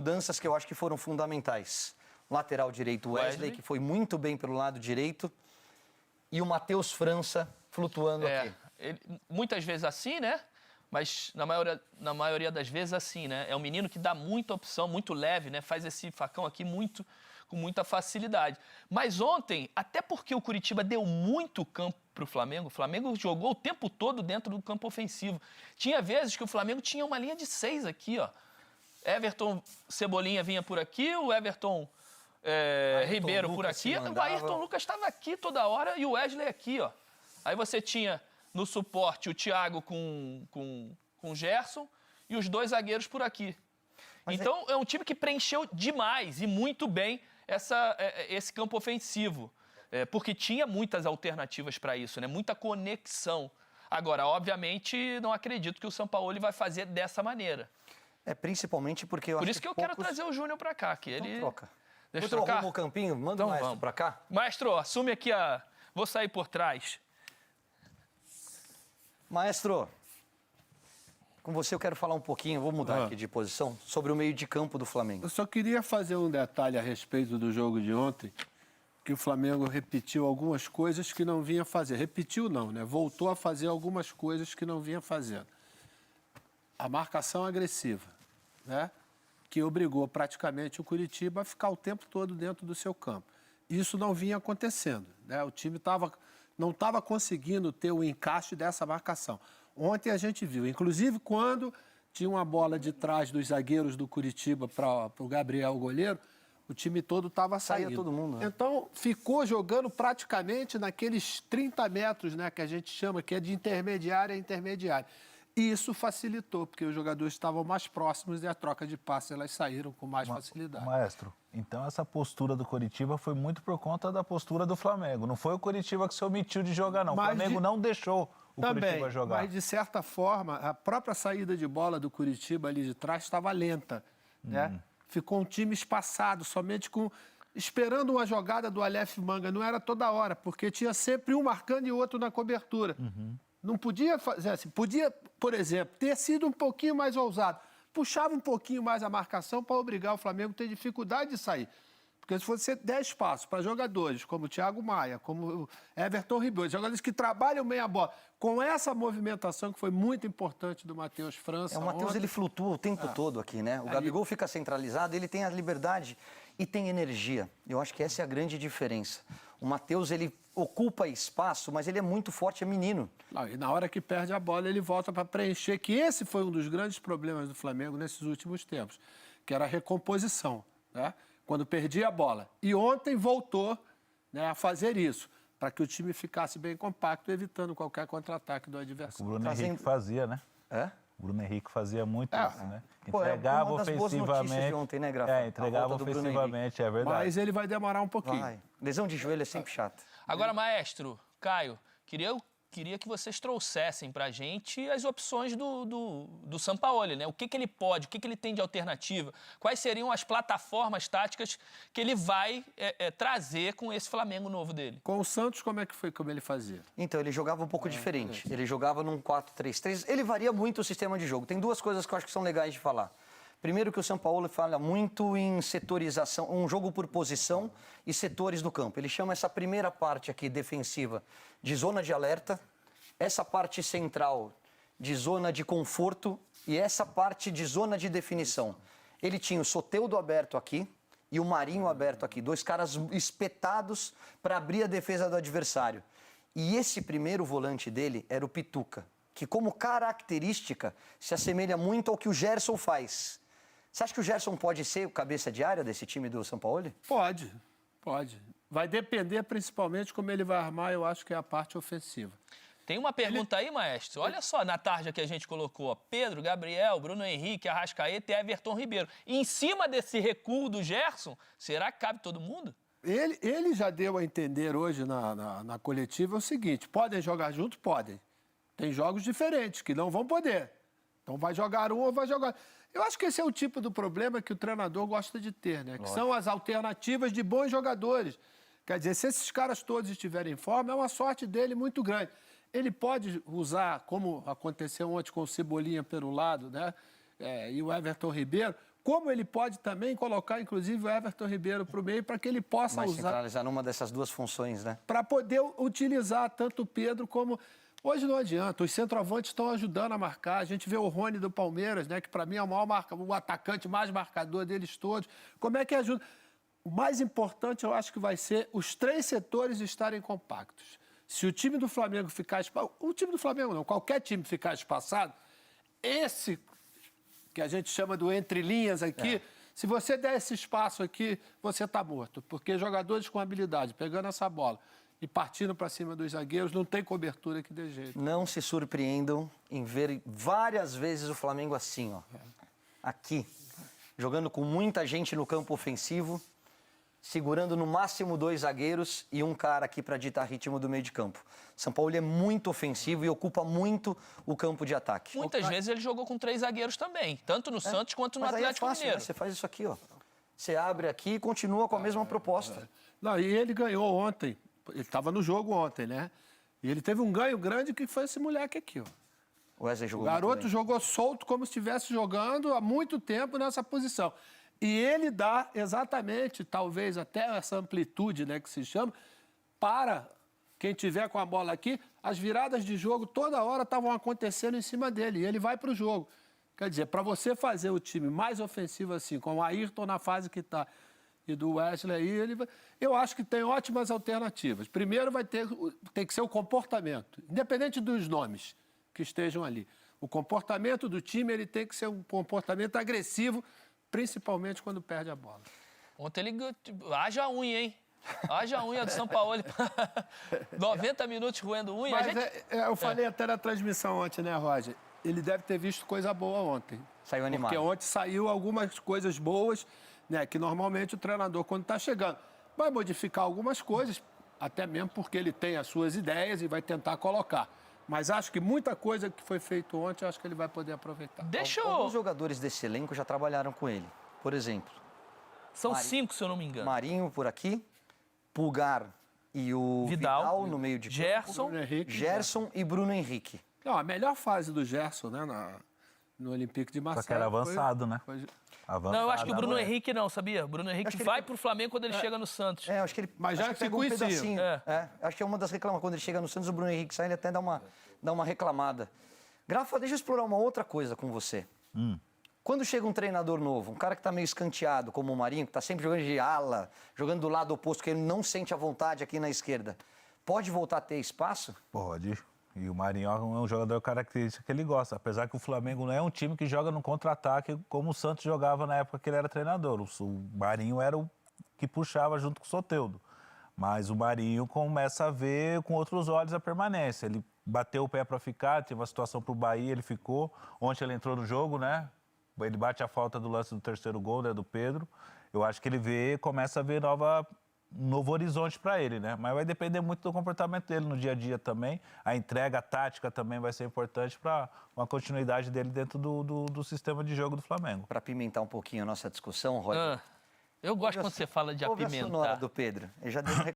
mudanças que eu acho que foram fundamentais. Lateral direito Wesley, que foi muito bem pelo lado direito, e o Matheus França flutuando aqui. Muitas vezes assim, né? Mas na maioria das vezes assim, né? É um menino que dá muita opção, muito leve, né? Faz esse facão aqui com muita facilidade. Mas ontem, até porque o Curitiba deu muito campo para o Flamengo jogou o tempo todo dentro do campo ofensivo. Tinha vezes que o Flamengo tinha uma linha de 6 aqui, ó. Everton Cebolinha vinha por aqui, o Everton Ribeiro por aqui, o Ayrton Lucas estava aqui toda hora e o Wesley aqui, ó. Aí você tinha no suporte o Thiago com o Gerson e os 2 zagueiros por aqui. Mas então é um time que preencheu demais e muito bem esse campo ofensivo. Porque tinha muitas alternativas para isso, né? Muita conexão. Agora, obviamente, não acredito que o Sampaoli vai fazer dessa maneira. Principalmente porque eu Por acho isso que eu quero trazer o Júnior para cá, que ele... Então troca. Deixa eu trocar? O campinho, manda o Maestro para cá. Maestro, assume aqui Vou sair por trás. Maestro, com você eu quero falar um pouquinho, vou mudar aqui de posição, sobre o meio de campo do Flamengo. Eu só queria fazer um detalhe a respeito do jogo de ontem, que o Flamengo repetiu algumas coisas que não vinha fazer. Repetiu não, né? Voltou a fazer algumas coisas que não vinha fazendo. A marcação agressiva, né? Que obrigou praticamente o Curitiba a ficar o tempo todo dentro do seu campo. Isso não vinha acontecendo, né? O time não estava conseguindo ter o encaixe dessa marcação. Ontem a gente viu, inclusive quando tinha uma bola de trás dos zagueiros do Curitiba para o Gabriel, o goleiro, o time todo estava saindo. Saía todo mundo, né? Então, ficou jogando praticamente naqueles 30 metros, né, que a gente chama, que é de intermediária a intermediária. E isso facilitou, porque os jogadores estavam mais próximos e a troca de passes elas saíram com mais facilidade. Maestro, então essa postura do Curitiba foi muito por conta da postura do Flamengo. Não foi o Curitiba que se omitiu de jogar, não. O Flamengo não deixou o Curitiba jogar. Mas, de certa forma, a própria saída de bola do Curitiba ali de trás estava lenta, né? Ficou um time espaçado, somente esperando uma jogada do Aleph Manga. Não era toda hora, porque tinha sempre um marcando e outro na cobertura. Não podia fazer assim. Podia, por exemplo, ter sido um pouquinho mais ousado. Puxava um pouquinho mais a marcação para obrigar o Flamengo a ter dificuldade de sair. Porque se fosse 10 passos para jogadores como o Thiago Maia, como o Everton Ribeiro, jogadores que trabalham bem a bola, com essa movimentação que foi muito importante do Matheus França. O Matheus, ele flutua o tempo todo aqui, né? O Gabigol fica centralizado, ele tem a liberdade e tem energia. Eu acho que essa é a grande diferença. O Matheus, ele ocupa espaço, mas ele é muito forte, é menino. E na hora que perde a bola, ele volta para preencher, que esse foi um dos grandes problemas do Flamengo nesses últimos tempos, que era a recomposição, né? Quando perdia a bola. E ontem voltou, né, a fazer isso, para que o time ficasse bem compacto, evitando qualquer contra-ataque do adversário. O Bruno Henrique fazia, né? O Bruno Henrique fazia muito isso, né? Entregava ofensivamente. De ontem, né, Grafa? Entregava ofensivamente, é verdade. Mas ele vai demorar um pouquinho. Lesão de joelho é sempre chata. Agora, Maestro, Caio, queria que vocês trouxessem para a gente as opções do Sampaoli, né? O que ele pode, o que ele tem de alternativa, quais seriam as plataformas táticas que ele vai trazer com esse Flamengo novo dele. Com o Santos, como ele fazia? Então, ele jogava um pouco diferente. Ele jogava num 4-3-3. Ele varia muito o sistema de jogo. Tem duas coisas que eu acho que são legais de falar. Primeiro, que o Sampaoli fala muito em setorização, um jogo por posição e setores do campo. Ele chama essa primeira parte aqui, defensiva, de zona de alerta, essa parte central de zona de conforto e essa parte de zona de definição. Ele tinha o Soteldo aberto aqui e o Marinho aberto aqui, 2 caras espetados para abrir a defesa do adversário. E esse primeiro volante dele era o Pituca, que como característica se assemelha muito ao que o Gerson faz. Você acha que o Gerson pode ser o cabeça de área desse time do Sampaoli? Pode. Vai depender principalmente como ele vai armar, eu acho que é a parte ofensiva. Tem uma pergunta aí, Maestro. Olha só, na tarja que a gente colocou, ó, Pedro, Gabriel, Bruno Henrique, Arrascaeta e Everton Ribeiro. Em cima desse recuo do Gerson, será que cabe todo mundo? Ele já deu a entender hoje na coletiva o seguinte, podem jogar juntos? Podem. Tem jogos diferentes que não vão poder. Então vai jogar um ou vai jogar... Eu acho que esse é o tipo do problema que o treinador gosta de ter, né? Que são as alternativas de bons jogadores. Quer dizer, se esses caras todos estiverem em forma, é uma sorte dele muito grande. Ele pode usar, como aconteceu ontem com o Cebolinha pelo lado, né? E o Everton Ribeiro, como ele pode também colocar, inclusive, o Everton Ribeiro para o meio, para que ele possa Mais usar, centralizar numa dessas duas funções, né? para poder utilizar tanto o Pedro como... Hoje não adianta, os centroavantes estão ajudando a marcar. A gente vê o Rony do Palmeiras, né, que para mim é o atacante mais marcador deles todos. Como é que ajuda? O mais importante, eu acho que vai ser os 3 setores estarem compactos. Se o time do Flamengo ficar espaçado... O time do Flamengo não, qualquer time ficar espaçado, esse que a gente chama do entre linhas aqui, se você der esse espaço aqui, você está morto. Porque jogadores com habilidade, pegando essa bola e partindo para cima dos zagueiros, não tem cobertura que dê jeito. Não se surpreendam em ver várias vezes o Flamengo assim, ó. Aqui, jogando com muita gente no campo ofensivo, segurando no máximo 2 zagueiros e um cara aqui para ditar ritmo do meio de campo. São Paulo é muito ofensivo e ocupa muito o campo de ataque. Muitas vezes ele jogou com 3 zagueiros também, tanto no Santos quanto no Mas aí Atlético é fácil, Mineiro. né? Você faz isso aqui, ó. Você abre aqui e continua com a mesma proposta. Não, e ele ganhou ontem. Ele estava no jogo ontem, né? E ele teve um ganho grande que foi esse moleque aqui, ó. O Wesley O jogou muito garoto bem. jogou solto como se estivesse jogando há muito tempo nessa posição. E ele dá exatamente, talvez até essa amplitude, né, que se chama, para quem tiver com a bola aqui, as viradas de jogo toda hora estavam acontecendo em cima dele. E ele vai para o jogo. Quer dizer, para você fazer o time mais ofensivo assim, com o Ayrton na fase que está e do Wesley aí, eu acho que tem ótimas alternativas. Primeiro tem que ser o comportamento, independente dos nomes que estejam ali. O comportamento do time ele tem que ser um comportamento agressivo, principalmente quando perde a bola. Ontem ele... Haja unha, hein? Haja unha do São Paulo. 90 minutos roendo unha. Mas eu falei até na transmissão ontem, né, Roger? Ele deve ter visto coisa boa ontem. Saiu animado. Porque ontem saiu algumas coisas boas, né, que normalmente o treinador, quando está chegando, vai modificar algumas coisas, até mesmo porque ele tem as suas ideias e vai tentar colocar. Mas acho que muita coisa que foi feito ontem, acho que ele vai poder aproveitar. Deixa eu... Alguns jogadores desse elenco já trabalharam com ele. Por exemplo, São 5, se eu não me engano. Marinho por aqui, Pulgar e o Vidal no meio de campo, Gerson. Bruno Henrique, Gerson e Bruno Henrique. Não, a melhor fase do Gerson, né, no Olympique de Marseille. Só que era avançado, né? Não, eu acho que o Bruno Avançado, Henrique não, sabia? O Bruno Henrique Acho que vai ele- pro Flamengo quando ele chega no Santos. Acho que ele Mas acho já que se pegou um conheciam. pedacinho. Acho que é uma das reclamações. Quando ele chega no Santos, o Bruno Henrique sai, ele até dá uma reclamada. Grafa, deixa eu explorar uma outra coisa com você. Quando chega um treinador novo, um cara que está meio escanteado, como o Marinho, que está sempre jogando de ala, jogando do lado oposto, que ele não sente a vontade aqui na esquerda, pode voltar a ter espaço? Pode. E o Marinho é um jogador característico que ele gosta. Apesar que o Flamengo não é um time que joga no contra-ataque como o Santos jogava na época que ele era treinador. O Marinho era o que puxava junto com o Soteldo. Mas o Marinho começa a ver com outros olhos a permanência. Ele bateu o pé para ficar, teve uma situação para o Bahia, ele ficou. Ontem ele entrou no jogo, né? Ele bate a falta do lance do terceiro gol, né, do Pedro. Eu acho que ele começa a ver um novo horizonte para ele, né? Mas vai depender muito do comportamento dele no dia a dia também. A entrega, a tática também vai ser importante para uma continuidade dele dentro do sistema de jogo do Flamengo. Para apimentar um pouquinho a nossa discussão, Roger. Eu gosto quando você fala de Ouve a sonora apimentar. do Pedro. Ele já deu um